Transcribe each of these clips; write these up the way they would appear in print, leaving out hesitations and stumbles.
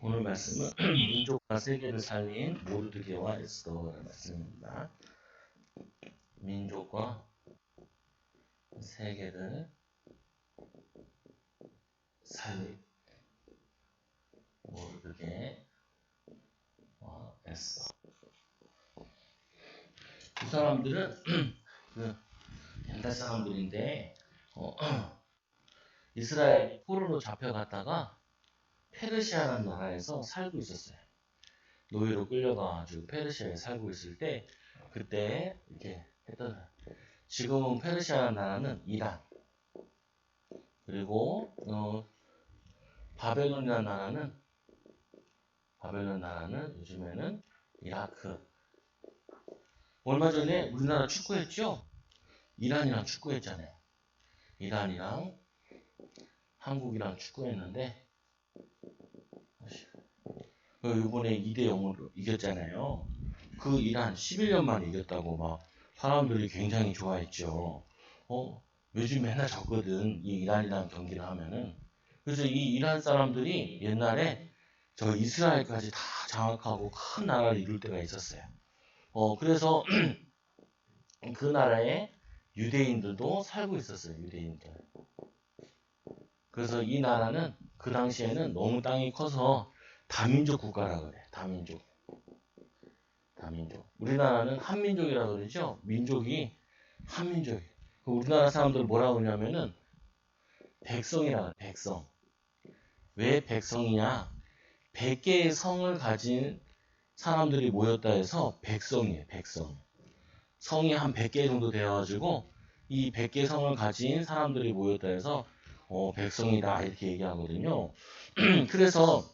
오늘 말씀은 민족과 세계를 살린 모르드게와 에스더라는 말씀입니다. 민족과 세계를 살린 모르드게와 에스더. 이 사람들은 옛날 사람들인데 이스라엘 포로로 잡혀갔다가 페르시아라는 나라에서 살고 있었어요. 노예로 끌려가가지고 페르시아에 살고 있을 때 그때 이렇게 했던, 지금은 페르시아라는 나라는 이란, 그리고 바벨론이라는 나라는 요즘에는 이라크. 얼마 전에 우리나라 축구했죠? 이란이랑 축구했잖아요. 이란이랑 한국이랑 축구했는데 이번에 2대0으로 이겼잖아요. 그 이란 11년 만에 이겼다고 막 사람들이 굉장히 좋아했죠. 요즘 맨날 졌거든, 이 이란이랑 경기를 하면은. 그래서 이 이란 사람들이 옛날에 저 이스라엘까지 다 장악하고 큰 나라를 이룰 때가 있었어요. 그래서 그 나라에 유대인들도 살고 있었어요, 유대인들. 그래서 이 나라는 그 당시에는 너무 땅이 커서 다민족 국가라 그래. 다민족. 우리나라는 한민족이라 그러죠. 민족이 한민족이. 우리나라 사람들 뭐라고 그러냐면은 백성이라 그래. 백성. 왜 백성이냐? 100개의 성을 가진 사람들이 모였다 해서 백성이에요. 백성. 성이 한 100개 정도 되어가지고 이 100개 성을 가진 사람들이 모였다 해서 백성이다 이렇게 얘기하거든요. 그래서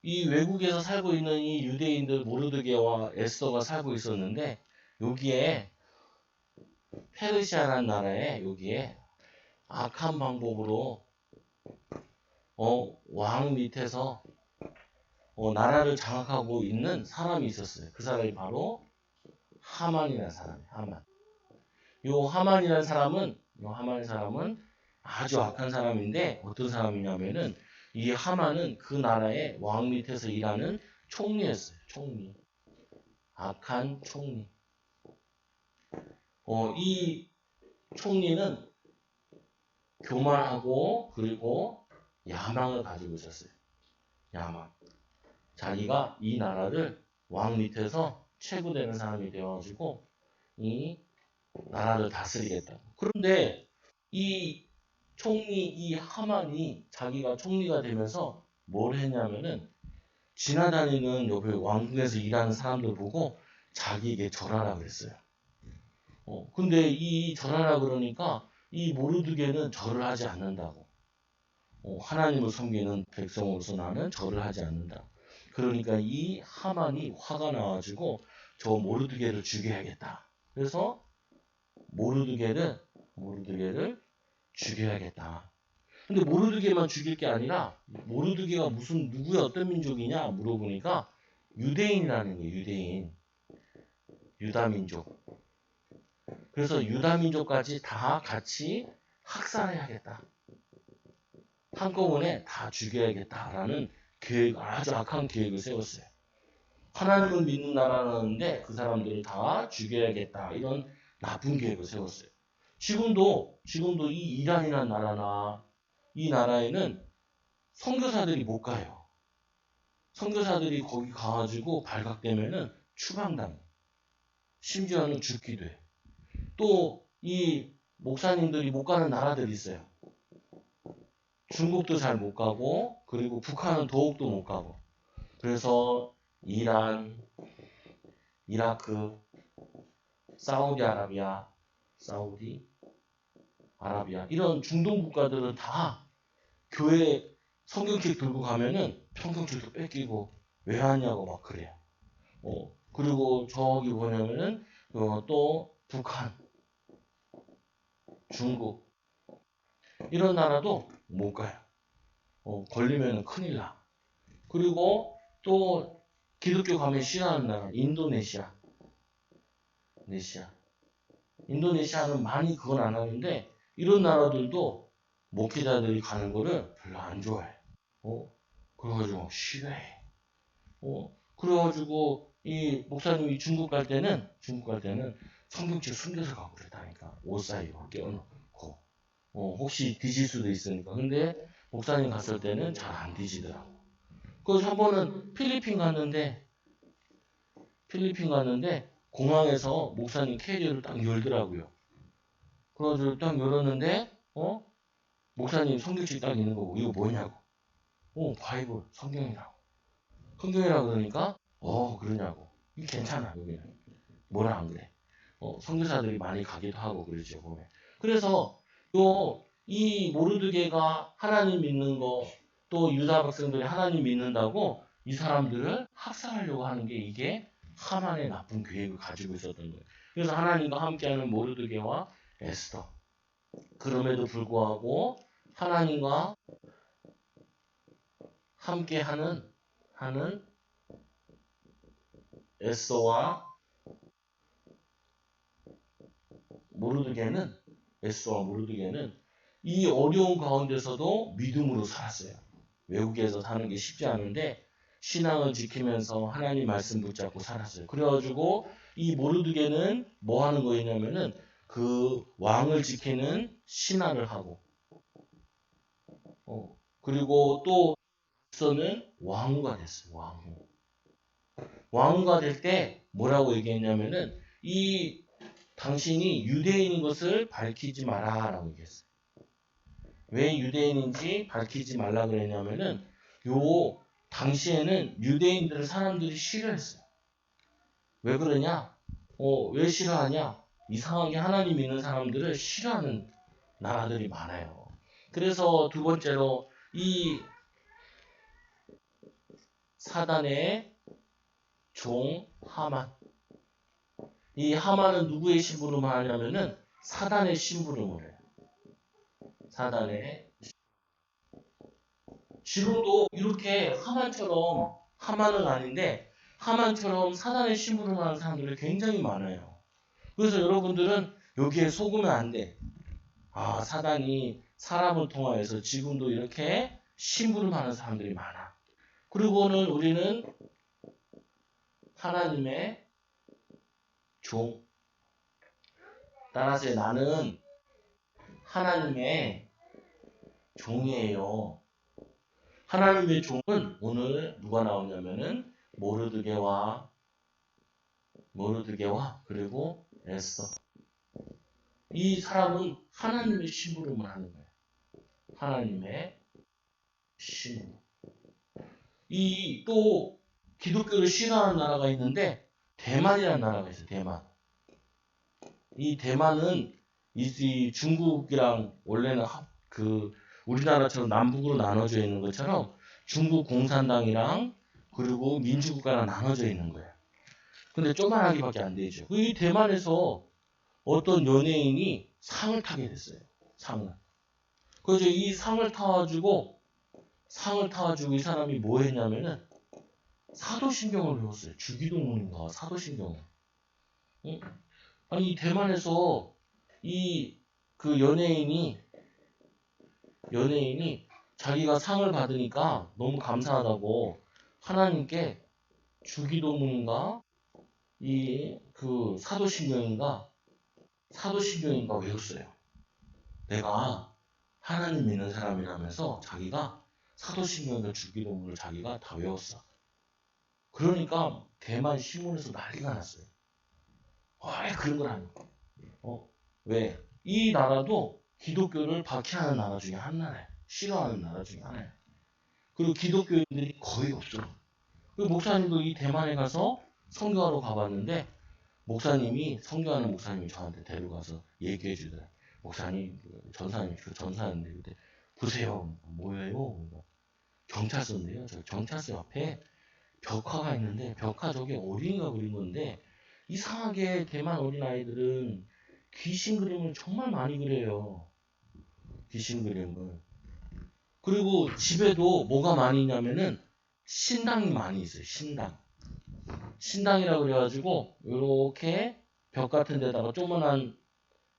이 외국에서 살고 있는 이 유대인들 모르드게와 에스더가 살고 있었는데, 여기에 페르시아라는 나라에 여기에 악한 방법으로 왕 밑에서 나라를 장악하고 있는 사람이 있었어요. 그 사람이 바로 하만이라는 사람이에요. 하만. 요 하만이라는 사람은 아주 악한 사람인데, 어떤 사람이냐면은 이 하만은 그 나라의 왕 밑에서 일하는 총리였어요. 총리. 악한 총리. 이 총리는 교만하고 그리고 야망을 가지고 있었어요. 야망. 자기가 이 나라를 왕 밑에서 최고 되는 사람이 되어가지고 이 나라를 다스리겠다. 그런데 이 하만이 자기가 총리가 되면서 뭘 했냐면은 지나다니는 옆에 왕궁에서 일하는 사람들 보고 자기에게 절하라 그랬어요. 근데 이 절하라 그러니까 이 모르드게는 절을 하지 않는다고. 하나님을 섬기는 백성으로서 나는 절을 하지 않는다. 그러니까 이 하만이 화가 나가지고 저 모르드게를 죽여야겠다. 그래서 모르드게를 죽여야겠다. 근데 모르드게만 죽일 게 아니라 모르드게가 무슨 누구야, 어떤 민족이냐 물어보니까 유대인이라는 거예요. 유다민족. 그래서 유다민족까지 다 같이 학살해야겠다. 한꺼번에 다 죽여야겠다라는 계획, 아주 악한 계획을 세웠어요. 하나님을 믿는 나라라는데 그 사람들을 다 죽여야겠다, 이런 나쁜 계획을 세웠어요. 지금도 이 이란이라는 나라나 이 나라에는 선교사들이 못 가요. 선교사들이 거기 가가지고 발각되면은 추방당해. 심지어는 죽기도 해. 또 이 목사님들이 못 가는 나라들이 있어요. 중국도 잘 못 가고, 그리고 북한은 더욱도 못 가고. 그래서 이란, 이라크, 사우디아라비아 이런 중동 국가들은 다 교회 성경책 들고 가면은 성경책도 뺏기고 왜 하냐고 막 그래요. 그리고 저기 보냐면은 또 북한, 중국 이런 나라도 못 가요. 걸리면 큰일 나. 그리고 또 기독교 가면 싫어하는 나라 인도네시아는 많이 그건 안 하는데, 이런 나라들도 목회자들이 가는 거를 별로 안 좋아해. 그래가지고 싫어해. 그래가지고 이 목사님이 중국 갈 때는 성경책 숨겨서 가고 그랬다니까. 옷 사이에 껴놓고. 혹시 뒤질 수도 있으니까. 근데 목사님 갔을 때는 잘 안 뒤지더라고. 그래서 한 번은 필리핀 갔는데 공항에서 목사님 캐리어를 딱 열더라고요. 그래가지고 딱 열었는데 목사님 성경책 딱 있는 거고 이거 뭐냐고. 바이블 성경이라고. 성경이라고 그러니까 그러냐고. 이게 괜찮아 여기는. 뭐라 안 그래. 선교사들이 많이 가기도 하고 그러죠 보면. 그래서 이 모르드게가 하나님 믿는 거 또 유다 백성들이 하나님 믿는다고 이 사람들을 학살하려고 하는 게 이게 하만의 나쁜 계획을 가지고 있었던 거예요. 그래서 하나님과 함께하는 모르드게와 에스더. 그럼에도 불구하고 하나님과 함께하는 에스더와 모르드게는 이 어려운 가운데서도 믿음으로 살았어요. 외국에서 사는 게 쉽지 않은데 신앙을 지키면서 하나님 말씀 붙잡고 살았어요. 그래가지고 이 모르드게는 뭐 하는 거였냐면은 그 왕을 지키는 신하를 하고 그리고 또 에스더는 왕후가 됐어요. 왕후가 될 때 뭐라고 얘기했냐면은 이 당신이 유대인인 것을 밝히지 마라라고 얘기했어요. 왜 유대인인지 밝히지 말라 그랬냐면은 당시에는 유대인들을 사람들이 싫어했어요. 왜 그러냐? 왜 싫어하냐? 이상하게 하나님 믿는 사람들을 싫어하는 나라들이 많아요. 그래서 두 번째로 이 사단의 종 하만. 이 하만은 누구의 심부름을 하냐면은 사단의 심부름을 해요. 사단의. 지금도 이렇게 하만은 아닌데 하만처럼 사단의 심부름을 하는 사람들이 굉장히 많아요. 그래서 여러분들은 여기에 속으면 안 돼. 사단이 사람을 통하여서 지금도 이렇게 심부름하는 사람들이 많아. 그리고는 우리는 하나님의 종. 따라서 나는 하나님의 종이에요. 하나님의 종은 오늘 누가 나오냐면은 모르드게와 그리고 에스더. 이 사람은 하나님의 심부름을 하는 거예요. 하나님의 심부름. 이 또 기독교를 싫어하는 나라가 있는데 대만이라는 나라가 있어요. 대만. 이 대만은 이 중국이랑 원래는 우리나라처럼 남북으로 나눠져 있는 것처럼 중국 공산당이랑 그리고 민주국가랑 나눠져 있는 거예요. 근데 조그만하게밖에 안 되죠. 이 대만에서 어떤 연예인이 상을 타게 됐어요. 상을. 그래서 이 상을 타가지고 이 사람이 뭐 했냐면은 사도신경을 배웠어요. 주기도문인가 사도신경을. 응? 아니 이 대만에서 그 연예인이 자기가 상을 받으니까 너무 감사하다고 하나님께 주기도문인가 그 사도신경인가 외웠어요. 내가 하나님 믿는 사람이라면서 자기가 사도신경과 주기도문을 자기가 다 외웠어. 그러니까 대만 신문에서 난리가 났어요. 왜 그런 걸 하는 거야? 왜? 이 나라도 기독교를 박해하는 나라 중에 하나예요. 싫어하는 나라 중에 하나예요. 그리고 기독교인들이 거의 없어. 그리고 목사님도 이 대만에 가서 선교하러 가봤는데 선교하는 목사님이 저한테 데려가서 얘기해 주더라고요. 목사님, 전사였는데 그때 보세요. 뭐예요? 경찰서인데요. 저 경찰서 앞에 벽화가 있는데 벽화 저게 어린이가 그린 건데 이상하게 대만 어린아이들은 귀신 그림을 정말 많이 그려요. 귀신 그림을. 그리고 집에도 뭐가 많이 있냐면은 신당이 많이 있어요. 신당이라고 그래가지고 이렇게 벽 같은 데다가 조그만한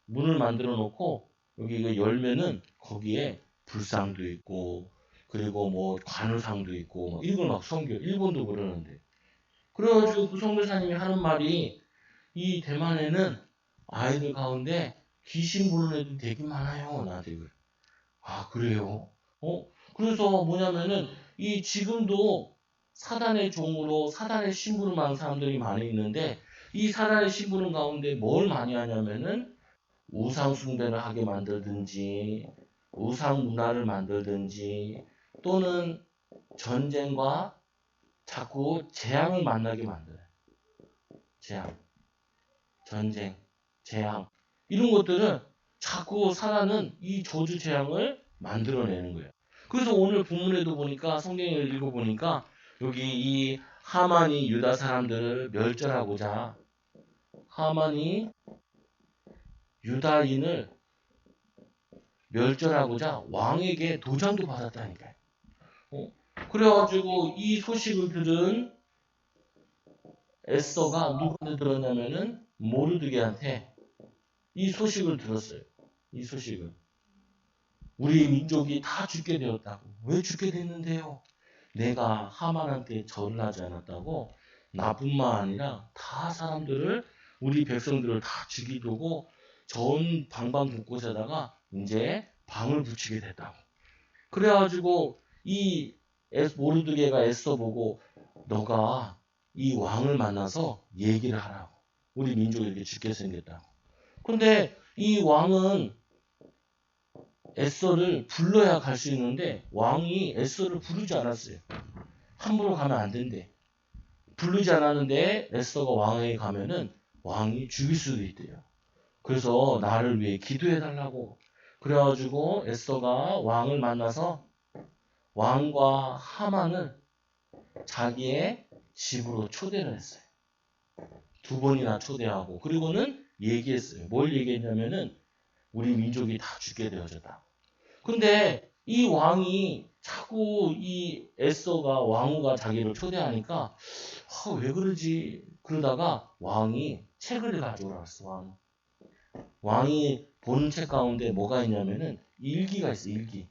문을 만들어 놓고 여기 이거 열면은 거기에 불상도 있고 그리고 뭐 관우상도 있고 뭐 이걸 막 섬겨. 일본도 그러는데. 그래가지고 그 선교사님이 하는 말이 이 대만에는 아이들 가운데 귀신 부르는 애들 되게 많아요. 나한테 그래. 아 그래요? 그래서 뭐냐면은 이 지금도 사단의 종으로 사단의 심부름 하는 사람들이 많이 있는데 이 사단의 심부름 가운데 뭘 많이 하냐면은 우상 숭배를 하게 만들든지 우상 문화를 만들든지 또는 전쟁과 자꾸 재앙을 만나게 만들어요. 재앙, 전쟁, 재앙 이런 것들은 자꾸 사단은 이 저주 재앙을 만들어내는 거예요. 그래서 오늘 본문에도 보니까 성경을 읽어보니까 여기 이 하만이 유다 사람들을 멸절하고자 하만이 유다인을 멸절하고자 왕에게 도장도 받았다니까요. 그래가지고 이 소식을 들은 에스더가 누구한테 들었냐면은 모르드게한테 이 소식을 들었어요. 이 소식을. 우리 민족이 다 죽게 되었다고. 왜 죽게 됐는데요? 내가 하만한테 절을 하지 않았다고 나뿐만 아니라 다 사람들을 우리 백성들을 다 죽이려고 전 방방 곳곳에다가 이제 방을 붙이게 됐다고. 그래가지고 이 모르드게가 애써 보고 너가 이 왕을 만나서 얘기를 하라고. 우리 민족이 이렇게 죽게 생겼다고. 근데 이 왕은 에서를 불러야 갈 수 있는데 왕이 에서를 부르지 않았어요. 함부로 가면 안 된대. 부르지 않았는데 에서가 왕에게 가면은 왕이 죽일 수도 있대요. 그래서 나를 위해 기도해 달라고. 그래가지고 에서가 왕을 만나서 왕과 하만을 자기의 집으로 초대를 했어요. 2번이나 초대하고 그리고는 얘기했어요. 뭘 얘기했냐면은 우리 민족이 다 죽게 되어졌다. 근데 이 왕이 자꾸 이 에서가 왕후가 자기를 초대하니까 왜 그러지? 그러다가 왕이 책을 가져오라 했어. 왕이 본 책 가운데 뭐가 있냐면은 일기가 있어. 일기.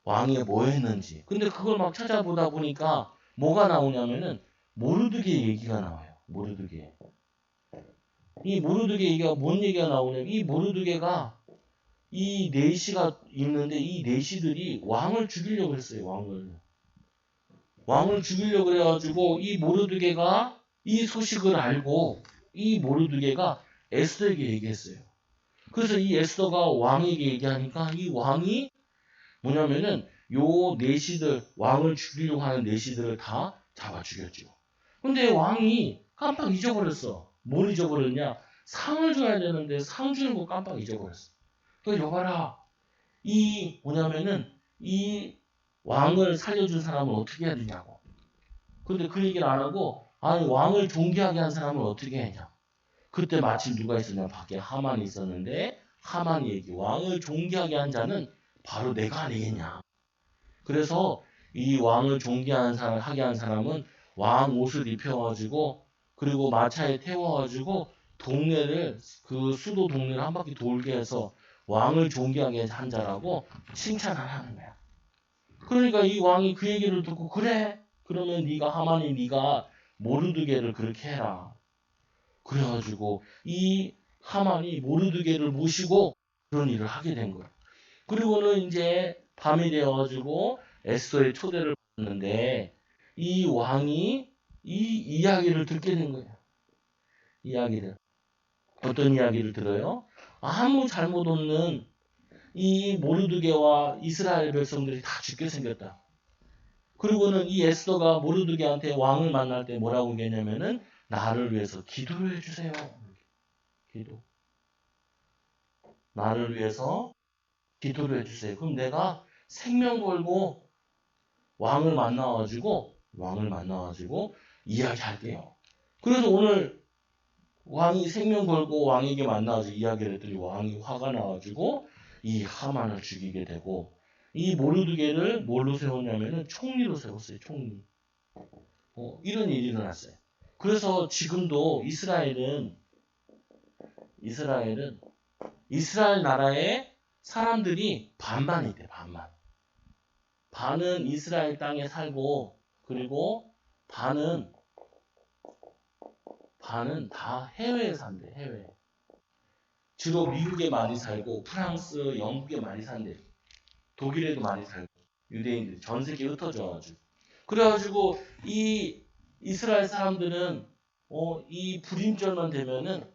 왕이 뭐 했는지. 근데 그걸 막 찾아보다 보니까 뭐가 나오냐면은 모르드게 얘기가 나와요. 모르드게. 이 모르드게 얘기가 뭔 얘기가 나오냐면 이 모르드게가 이 내시가 있는데 이 내시들이 왕을 죽이려고 했어요. 왕을 죽이려고 그래가지고 이 모르드게가 이 소식을 알고 이 모르드게가 에스더에게 얘기했어요. 그래서 이 에스더가 왕에게 얘기하니까 이 왕이 뭐냐면은 요 내시들 왕을 죽이려고 하는 내시들을 다 잡아 죽였죠. 근데 왕이 깜빡 잊어버렸어. 뭘 잊어버렸냐? 상을 줘야 되는데 상 주는 거 깜빡 잊어버렸어. 그러니까 여봐라. 이 뭐냐면은 이 왕을 살려준 사람은 어떻게 해야 되냐고. 근데 그 얘기를 안 하고 아니 왕을 존귀하게 한 사람은 어떻게 해야 그때 마침 누가 있었냐 밖에 하만이 있었는데 하만이 얘기 왕을 존귀하게 한 자는 바로 내가 아니겠냐. 그래서 이 왕을 존귀한 사람 하게 한 사람은 왕 옷을 입혀가지고 그리고 마차에 태워가지고 동네를 그 수도 동네를 한 바퀴 돌게 해서 왕을 존귀하게 한 자라고 칭찬을 하는 거야. 그러니까 이 왕이 그 얘기를 듣고 그래 그러면 네가 하만이 네가 모르드게를 그렇게 해라. 그래가지고 이 하만이 모르드게를 모시고 그런 일을 하게 된 거야. 그리고는 이제 밤이 되어가지고 에스더의 초대를 받는데 이 왕이 이 이야기를 듣게 된 거예요. 이야기를. 어떤 이야기를 들어요? 아무 잘못 없는 이 모르드게와 이스라엘 백성들이 다 죽게 생겼다. 그리고는 이 에스더가 모르드게한테 왕을 만날 때 뭐라고 얘기했냐면은 나를 위해서 기도를 해주세요. 기도. 나를 위해서 기도를 해주세요. 그럼 내가 생명 걸고 왕을 만나가지고 이야기할게요. 그래서 오늘 왕이 생명 걸고 왕에게 만나가지고 이야기를 했더니 왕이 화가 나가지고 이 하만을 죽이게 되고 이 모르드게를 뭘로 세웠냐면은 총리로 세웠어요. 총리. 이런 일이 일어났어요. 그래서 지금도 이스라엘은 이스라엘 나라의 사람들이 반반이 있대, 반반. 반은 이스라엘 땅에 살고, 그리고 반은 다 해외에 산대, 해외. 주로 미국에 많이 살고, 프랑스, 영국에 많이 산대. 독일에도 많이 살고, 유대인들이 전 세계에 흩어져가지고. 그래가지고, 이 이스라엘 사람들은, 이 불임절만 되면은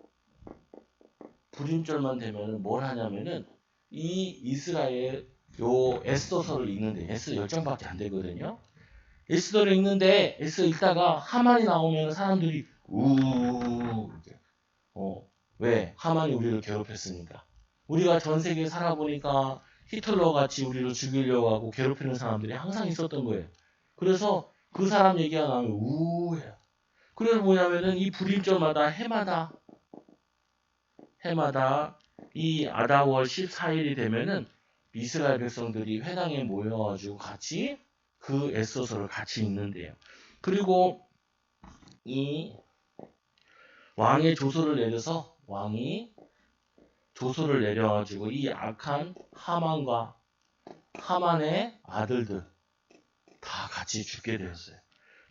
뭘 하냐면은, 이 이스라엘 요 에스더서를 읽는데, 에스더 10장밖에 안 되거든요. 에스더를 읽는데, 에스더 읽다가 하만이 나오면 사람들이, 왜? 하만이 우리를 괴롭혔으니까. 우리가 전 세계에 살아보니까 히틀러 같이 우리를 죽이려고 하고 괴롭히는 사람들이 항상 있었던 거예요. 그래서 그 사람 얘기가 나오면 우해요. 그래서 뭐냐면은 이 불임절마다 해마다 이 아다월 14일이 되면은 이스라엘 백성들이 회당에 모여가지고 같이 그 에스더서를 같이 읽는데요. 그리고 이 왕이 조서를 내려가지고 이 악한 하만의 아들들 다 같이 죽게 되었어요.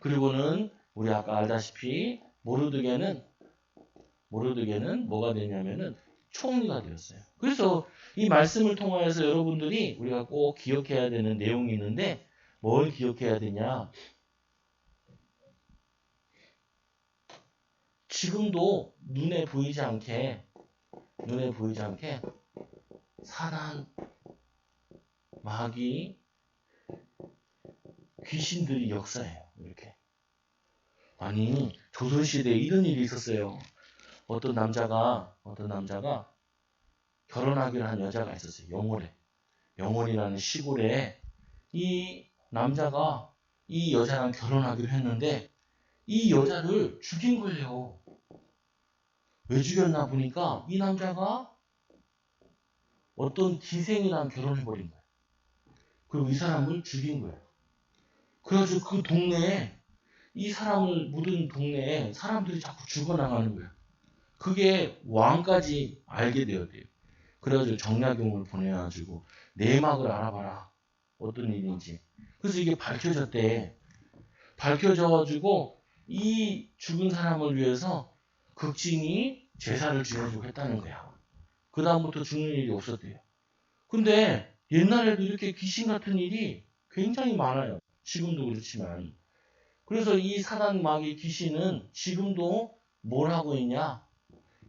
그리고는 우리 아까 알다시피 모르드게는 뭐가 되냐면은 총리가 되었어요. 그래서 이 말씀을 통하여서 여러분들이 우리가 꼭 기억해야 되는 내용이 있는데 뭘 기억해야 되냐? 지금도 눈에 보이지 않게 사단, 마귀, 귀신들이 역사해요. 이렇게. 아니 조선시대에 이런 일이 있었어요. 어떤 남자가 결혼하기로 한 여자가 있었어요. 영월이라는 시골에 이 남자가 이 여자랑 결혼하기로 했는데 이 여자를 죽인 거예요. 왜 죽였나 보니까 이 남자가 어떤 기생이랑 결혼해버린 거예요. 그리고 이 사람을 죽인 거예요. 그래가지고 그 동네에 이 사람을 묻은 동네에 사람들이 자꾸 죽어나가는 거예요. 그게 왕까지 알게 되었대요. 그래가지고 정약용을 보내가지고 내막을 알아봐라. 어떤 일인지. 그래서 이게 밝혀졌대. 밝혀져가지고 이 죽은 사람을 위해서 극진이 제사를 지내주고 했다는 거야. 그 다음부터 죽는 일이 없었대요. 근데 옛날에도 이렇게 귀신 같은 일이 굉장히 많아요. 지금도 그렇지만. 그래서 이 사단 마귀 귀신은 지금도 뭘 하고 있냐?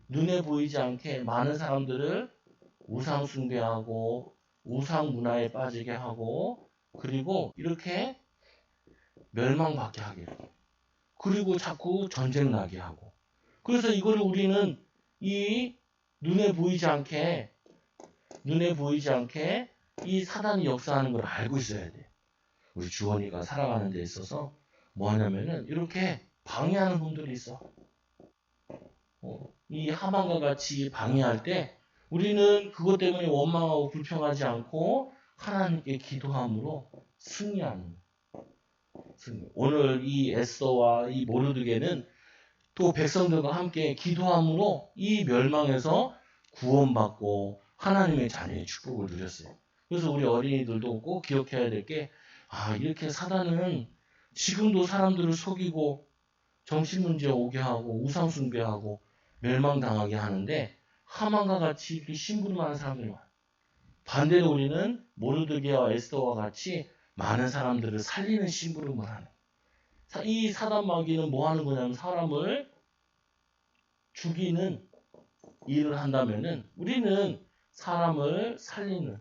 눈에 보이지 않게 많은 사람들을 우상 숭배하고 우상 문화에 빠지게 하고 그리고 이렇게 멸망받게 하게 하고 그리고 자꾸 전쟁 나게 하고 그래서 이거를 우리는 이 눈에 보이지 않게 이 사단이 역사하는 걸 알고 있어야 돼. 우리 주원이가 살아가는 데 있어서 뭐 하냐면은 이렇게 방해하는 분들이 있어. 이 하만과 같이 방해할 때 우리는 그것 때문에 원망하고 불평하지 않고 하나님께 기도함으로 승리하는 거예요. 오늘 이 에스더와 이 모르드게는 또 백성들과 함께 기도함으로 이 멸망에서 구원받고 하나님의 자녀의 축복을 누렸어요. 그래서 우리 어린이들도 꼭 기억해야 될 게 이렇게 사단은 지금도 사람들을 속이고 정신문제 오게 하고 우상숭배하고 멸망당하게 하는데 하만과 같이 이렇게 심부름하는 사람들이 많아요. 반대로 우리는 모르드게와 에스더와 같이 많은 사람들을 살리는 심부름을 하는 이 사단 마귀는 뭐 하는 거냐면 사람을 죽이는 일을 한다면은 우리는 사람을 살리는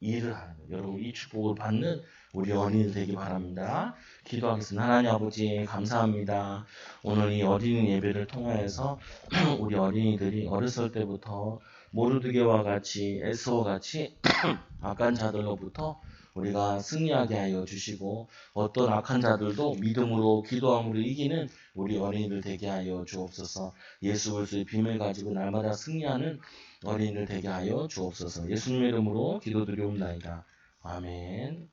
일을 하는 거예요. 여러분 이 축복을 받는 우리 어린이들 되기 바랍니다. 기도하겠습니다. 하나님 아버지 감사합니다. 오늘 이 어린이 예배를 통하여서 우리 어린이들이 어렸을 때부터 모르드게와 같이 에스더와 같이 악한 자들로부터 우리가 승리하게 하여 주시고 어떤 악한 자들도 믿음으로 기도함으로 이기는 우리 어린이들 되게 하여 주옵소서. 예수 그리스도의 비밀 가지고 날마다 승리하는 어린이들 되게 하여 주옵소서. 예수님의 이름으로 기도드리옵나이다. 아멘.